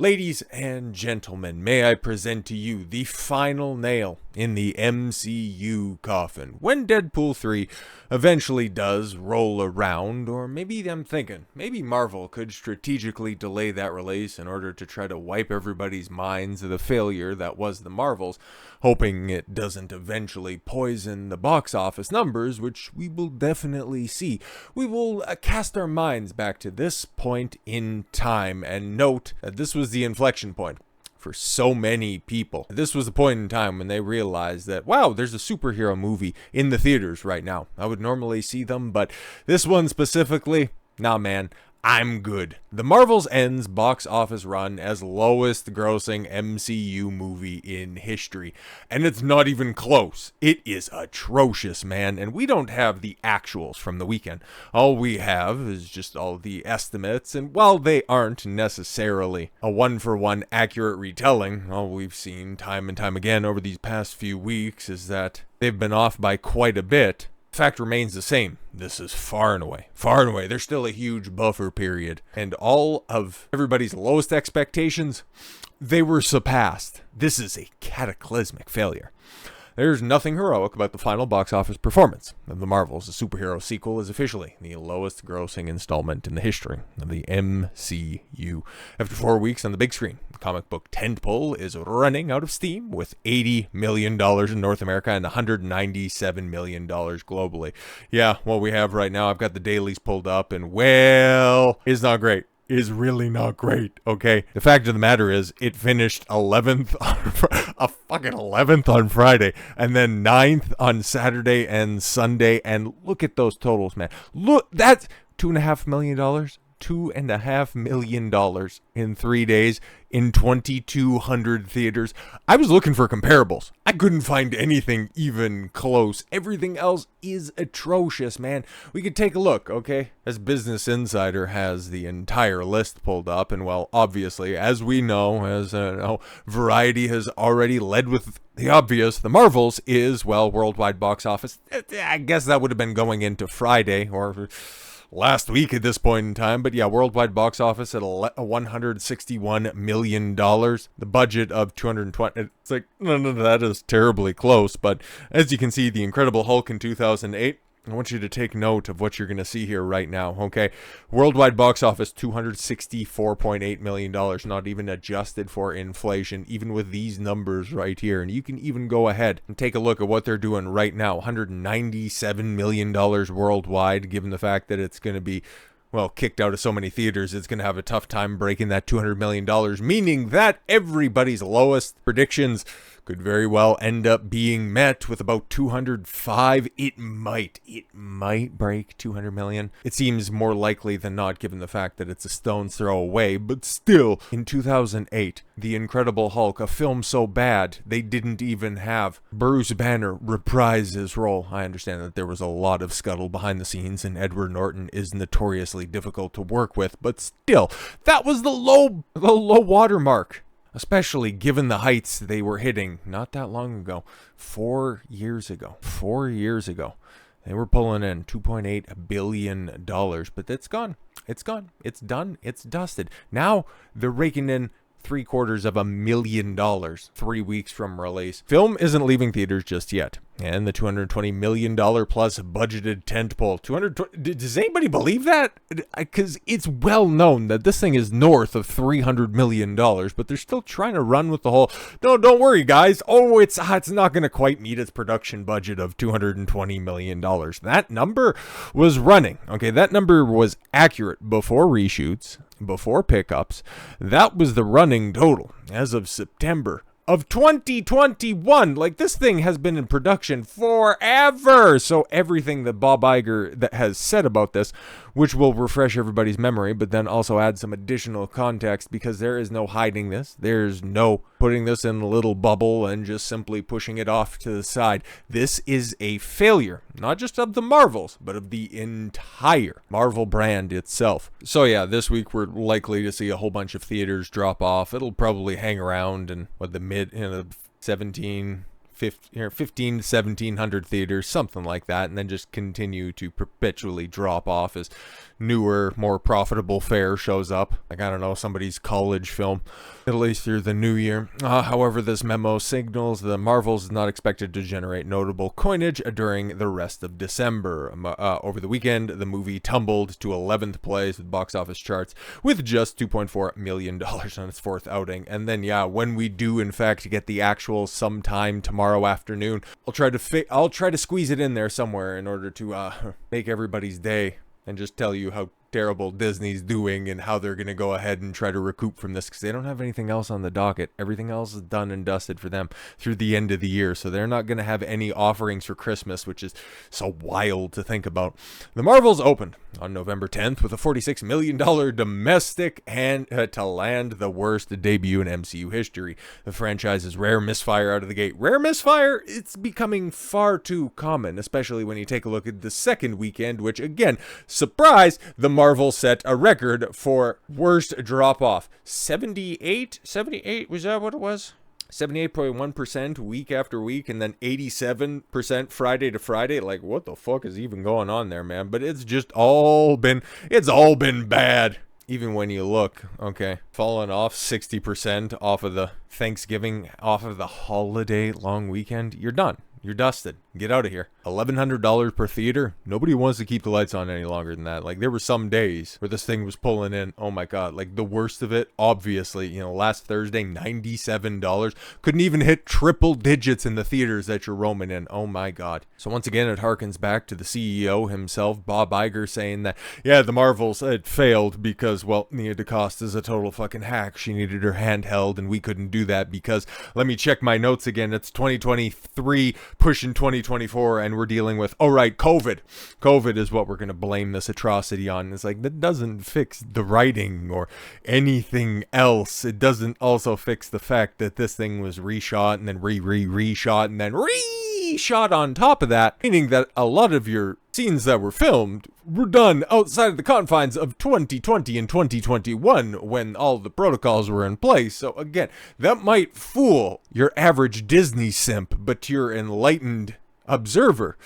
Ladies and gentlemen, may I present to you the final nail in the MCU coffin. When Deadpool 3 eventually does roll around, or maybe I'm thinking, maybe Marvel could strategically delay that release in order to try to wipe everybody's minds of the failure that was the Marvels, hoping it doesn't eventually poison the box office numbers, which we will definitely see. We will cast our minds back to this point in time and note that this was the inflection point for so many people. This was the point in time when they realized that, wow, there's a superhero movie in the theaters right now. I would normally see them, but this one specifically, nah man, I'm good. The Marvels ends box office run as lowest grossing MCU movie in history. And it's not even close. It is atrocious, man. And we don't have the actuals from the weekend. All we have is just all the estimates. And while they aren't necessarily a one-for-one accurate retelling, all we've seen time and time again over these past few weeks is that they've been off by quite a bit. Fact remains the same. This is far and away. There's still a huge buffer period. And all of everybody's lowest expectations, they were surpassed. This is a cataclysmic failure. There's nothing heroic about the final box office performance of the Marvels. The superhero sequel is officially the lowest grossing installment in the history of the MCU. After 4 weeks on the big screen, the comic book tentpole is running out of steam with $80 million in North America and $197 million globally. Yeah, what we have right now, I've got the dailies pulled up, and well, it's not great. Is really not great, okay? The fact of the matter is, it finished 11th on Friday, and then 9th on Saturday and Sunday, and look at those totals, man. Look, that's $2.5 million. $2.5 million in 3 days in 2,200 theaters. I was looking for comparables. I couldn't find anything even close. Everything else is atrocious, man. We could take a look, okay? As Business Insider has the entire list pulled up, and well, obviously, as we know, Variety has already led with the obvious. The Marvels is, well, worldwide box office. I guess that would have been going into Friday, or last week at this point in time, but yeah, worldwide box office at $161 million. The budget of 220. It's like, no, that is terribly close. But as you can see, The Incredible Hulk in 2008. I want you to take note of what you're going to see here right now, okay? Worldwide box office, $264.8 million, not even adjusted for inflation, even with these numbers right here. And you can even go ahead and take a look at what they're doing right now. $197 million worldwide, given the fact that it's going to be, well, kicked out of so many theaters, it's going to have a tough time breaking that $200 million, meaning that everybody's lowest predictions could very well end up being met with about 205. It might break 200 million. It seems more likely than not, given the fact that it's a stone's throw away, but still, in 2008, The Incredible Hulk, a film so bad, they didn't even have Bruce Banner reprise his role. I understand that there was a lot of scuttle behind the scenes, and Edward Norton is notoriously difficult to work with, but still, that was the low watermark. Especially given the heights they were hitting not that long ago. 4 years ago. They were pulling in $2.8 billion. But that's gone. It's gone. It's done. It's dusted. Now they're raking in $750,000 3 weeks from release. Film isn't leaving theaters just yet. And the $220 million plus budgeted tentpole. Does anybody believe that? Because it's well known that this thing is north of $300 million, but they're still trying to run with the whole, no, don't worry, guys. Oh, it's not going to quite meet its production budget of $220 million. That number was running. Okay, that number was accurate before reshoots, before pickups. That was the running total as of September of 2021. Like, this thing has been in production forever. So everything that Bob Iger that has said about this, which will refresh everybody's memory, but then also add some additional context, because there is no hiding this. There's no putting this in a little bubble and just simply pushing it off to the side. This is a failure, not just of the Marvels, but of the entire Marvel brand itself. So yeah, this week we're likely to see a whole bunch of theaters drop off. It'll probably hang around in the 17 15 to 1700 theaters, something like that, and then just continue to perpetually drop off as newer, more profitable fare shows up. Like, I don't know, somebody's college film, at least through the new year. However, this memo signals the Marvels is not expected to generate notable coinage during the rest of December. Over the weekend, the movie tumbled to 11th place with box office charts with just $2.4 million on its fourth outing. And then, yeah, when we do in fact get the actual sometime tomorrow afternoon, I'll try to squeeze it in there somewhere in order to make everybody's day and just tell you how terrible Disney's doing and how they're going to go ahead and try to recoup from this, because they don't have anything else on the docket. Everything else is done and dusted for them through the end of the year, so they're not going to have any offerings for Christmas, which is so wild to think about. The Marvels opened on November 10th with a $46 million domestic and to land the worst debut in MCU history. The franchise's rare misfire out of the gate. Rare misfire, it's becoming far too common, especially when you take a look at the second weekend, which again, surprise, the Marvel set a record for worst drop-off. 78, was that what it was? 78.1% week after week, and then 87% Friday to Friday. Like, what the fuck is even going on there, man? But it's all been bad. Even when you look, okay, falling off 60% off of the Thanksgiving, off of the holiday long weekend, you're done. You're dusted. Get out of here. $1,100 per theater. Nobody wants to keep the lights on any longer than that. Like, there were some days where this thing was pulling in. Oh my God. Like, the worst of it, obviously, last Thursday, $97. Couldn't even hit triple digits in the theaters that you're roaming in. Oh my God. So once again, it harkens back to the CEO himself, Bob Iger, saying that, yeah, the Marvels had failed because, well, Nia DaCosta is a total fucking hack. She needed her handheld, and we couldn't do that because, let me check my notes again, it's 2023, pushing 2024, and we're dealing with, oh right, COVID is what we're going to blame this atrocity on. It's like, that doesn't fix the writing or anything else. It doesn't also fix the fact that this thing was reshot and then reshot and then reshot on top of that, meaning that a lot of your scenes that were filmed were done outside of the confines of 2020 and 2021 when all the protocols were in place. So again, that might fool your average Disney simp, but your enlightened observer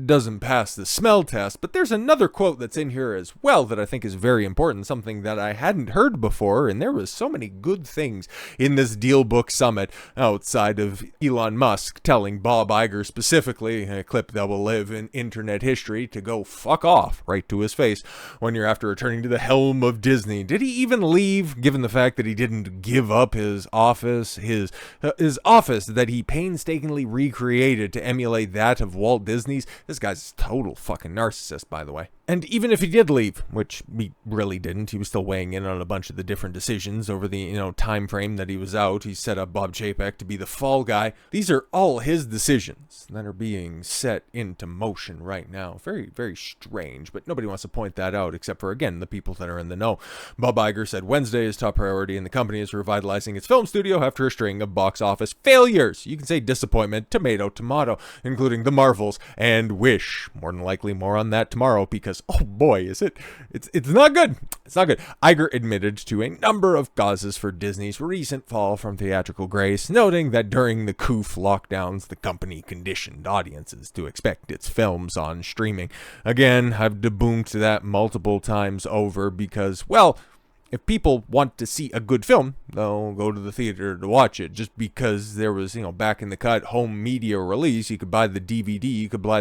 doesn't pass the smell test. But there's another quote that's in here as well that I think is very important, something that I hadn't heard before, and there was so many good things in this Deal Book Summit outside of Elon Musk telling Bob Iger specifically, a clip that will live in internet history, to go fuck off right to his face 1 year after returning to the helm of Disney. Did he even leave, given the fact that he didn't give up his office, his office that he painstakingly recreated to emulate that of Walt Disney's? This guy's a total fucking narcissist, by the way. And even if he did leave, which he really didn't, he was still weighing in on a bunch of the different decisions over the, time frame that he was out. He set up Bob Chapek to be the fall guy. These are all his decisions that are being set into motion right now. Very, very strange, but nobody wants to point that out except for, again, the people that are in the know. Bob Iger said Wednesday is top priority and the company is revitalizing its film studio after a string of box office failures. You can say disappointment, tomato, including The Marvels and Wish. More than likely more on that tomorrow because, oh boy, it's not good. It's not good. Iger admitted to a number of causes for Disney's recent fall from theatrical grace, noting that during the COOF lockdowns, the company conditioned audiences to expect its films on streaming. Again, I've debunked that multiple times over because, well, if people want to see a good film, they'll go to the theater to watch it. Just because there was, back in the cut home media release, you could buy the DVD, you can buy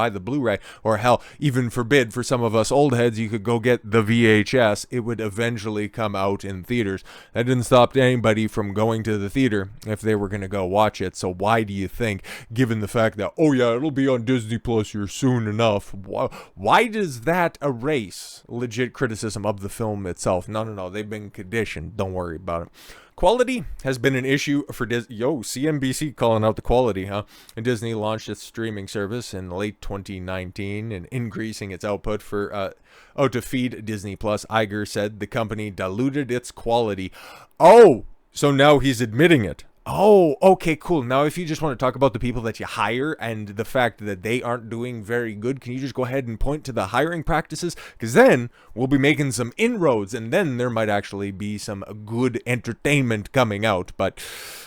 the Blu-ray, or hell, even forbid for some of us old heads, you could go get the VHS. It would eventually come out in theaters. That didn't stop anybody from going to the theater if they were going to go watch it. So why do you think, given the fact that, oh yeah, it'll be on Disney Plus here soon enough, why does that erase legit criticism of the film itself? No, they've been conditioned. Don't worry about it. Quality has been an issue for Disney. CNBC calling out the quality, huh? And Disney launched its streaming service in late 2019 and increasing its output for to feed Disney Plus. Iger said the company diluted its quality. Oh, so now he's admitting it. Oh, okay, cool. Now, if you just want to talk about the people that you hire and the fact that they aren't doing very good, can you just go ahead and point to the hiring practices? Because then we'll be making some inroads, and then there might actually be some good entertainment coming out. But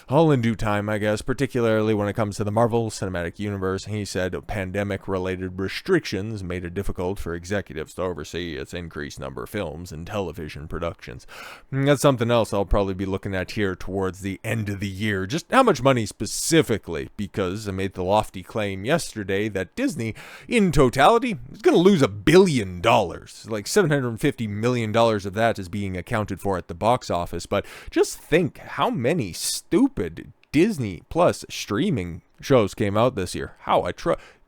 all in due time, I guess, particularly when it comes to the Marvel Cinematic Universe. He said pandemic-related restrictions made it difficult for executives to oversee its increased number of films and television productions. That's something else I'll probably be looking at here towards the end of the year. Just how much money specifically, because I made the lofty claim yesterday that Disney, in totality, is going to lose $1 billion. Like $750 million of that is being accounted for at the box office. But just think how many stupid Disney Plus streaming shows came out this year.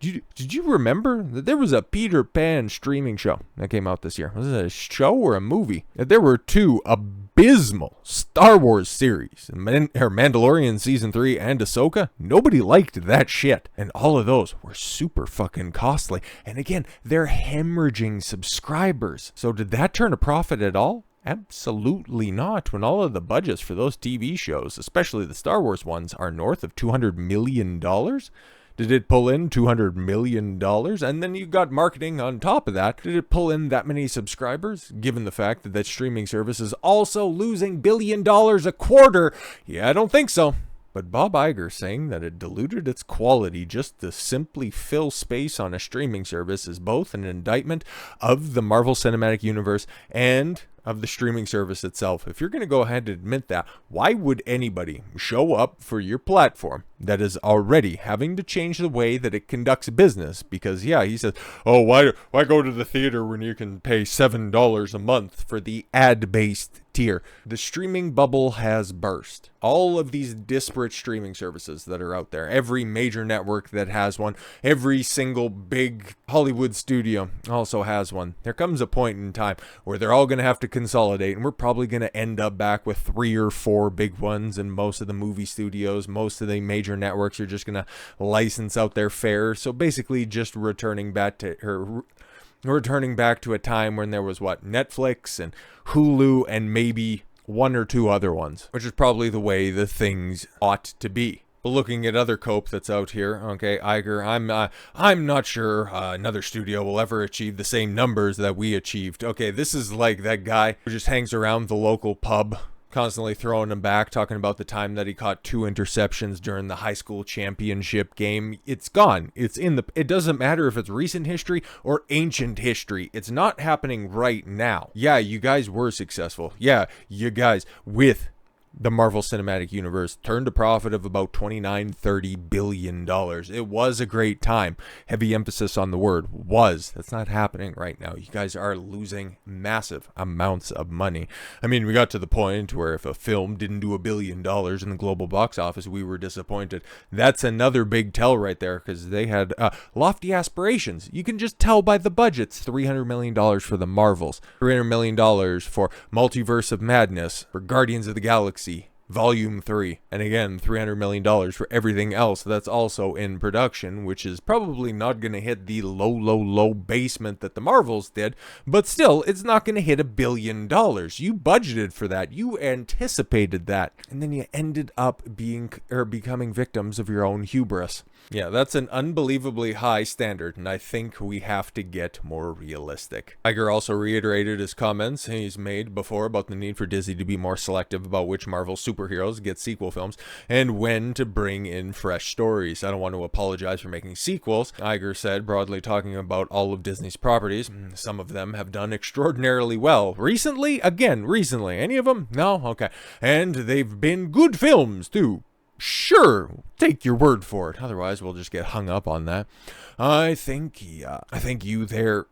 Did you remember that there was a Peter Pan streaming show that came out this year? Was it a show or a movie? There were two abysmal Star Wars series, Mandalorian Season 3 and Ahsoka. Nobody liked that shit. And all of those were super fucking costly. And again, they're hemorrhaging subscribers. So did that turn a profit at all? Absolutely not. When all of the budgets for those TV shows, especially the Star Wars ones, are north of $200 million? Did it pull in $200 million? And then you got marketing on top of that. Did it pull in that many subscribers? Given the fact that that streaming service is also losing $1 billion a quarter? Yeah, I don't think so. But Bob Iger saying that it diluted its quality just to simply fill space on a streaming service is both an indictment of the Marvel Cinematic Universe and of the streaming service itself. If you're going to go ahead and admit that, why would anybody show up for your platform that is already having to change the way that it conducts business? Because, yeah, he says, oh, why go to the theater when you can pay $7 a month for the ad-based tier? The streaming bubble has burst. All of these disparate streaming services that are out there, every major network that has one, every single big Hollywood studio also has one. There comes a point in time where they're all going to have to consolidate, and we're probably going to end up back with 3 or 4 big ones, and most of the movie studios, most of the major networks are just going to license out their fare. So basically just returning back to a time when there was Netflix and Hulu and maybe 1 or 2 other ones, which is probably the way the things ought to be. But looking at other cope that's out here, okay, Iger, I'm not sure another studio will ever achieve the same numbers that we achieved. Okay, this is like that guy who just hangs around the local pub, constantly throwing him back, talking about the time that he caught 2 interceptions during the high school championship game. It's gone. It doesn't matter if it's recent history or ancient history. It's not happening right now. Yeah, you guys were successful. Yeah, you guys with the Marvel Cinematic Universe turned a profit of about $29-30 billion. It was a great time. Heavy emphasis on the word was. That's not happening right now. You guys are losing massive amounts of money. I mean, we got to the point where if a film didn't do $1 billion in the global box office, we were disappointed. That's another big tell right there, because they had lofty aspirations. You can just tell by the budgets. $300 million for the Marvels, $300 million for Multiverse of Madness, for Guardians of the Galaxy Volume 3, and again $300 million for everything else that's also in production, which is probably not going to hit the low basement that the Marvels did, but still, it's not going to hit $1 billion. You budgeted for that, you anticipated that, and then you ended up becoming victims of your own hubris. Yeah, that's an unbelievably high standard, and I think we have to get more realistic. Iger also reiterated his comments he's made before about the need for Disney to be more selective about which Marvel superheroes get sequel films and when to bring in fresh stories. I don't want to apologize for making sequels, Iger said, broadly talking about all of Disney's properties. Some of them have done extraordinarily well. Recently? Any of them? No? Okay. And they've been good films, too. Sure, take your word for it. Otherwise, we'll just get hung up on that. I think you there.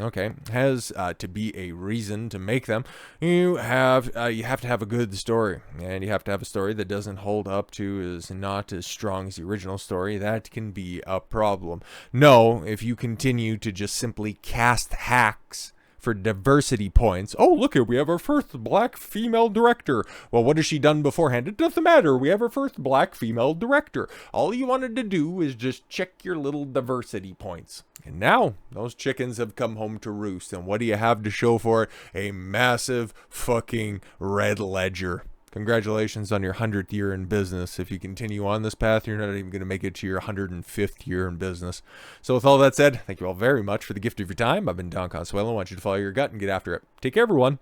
Okay, has to be a reason to make them. You have to have a good story, and you have to have a story that doesn't hold up to, is not as strong as the original story. That can be a problem. No, if you continue to just simply cast hacks for diversity points. Oh, look here, we have our first black female director. Well, what has she done beforehand? It doesn't matter. We have our first black female director. All you wanted to do is just check your little diversity points. And now, those chickens have come home to roost. And what do you have to show for it? A massive fucking red ledger. Congratulations on your 100th year in business. If you continue on this path, you're not even going to make it to your 105th year in business. So with all that said, thank you all very much for the gift of your time. I've been Don Consuelo. I want you to follow your gut and get after it. Take care, everyone.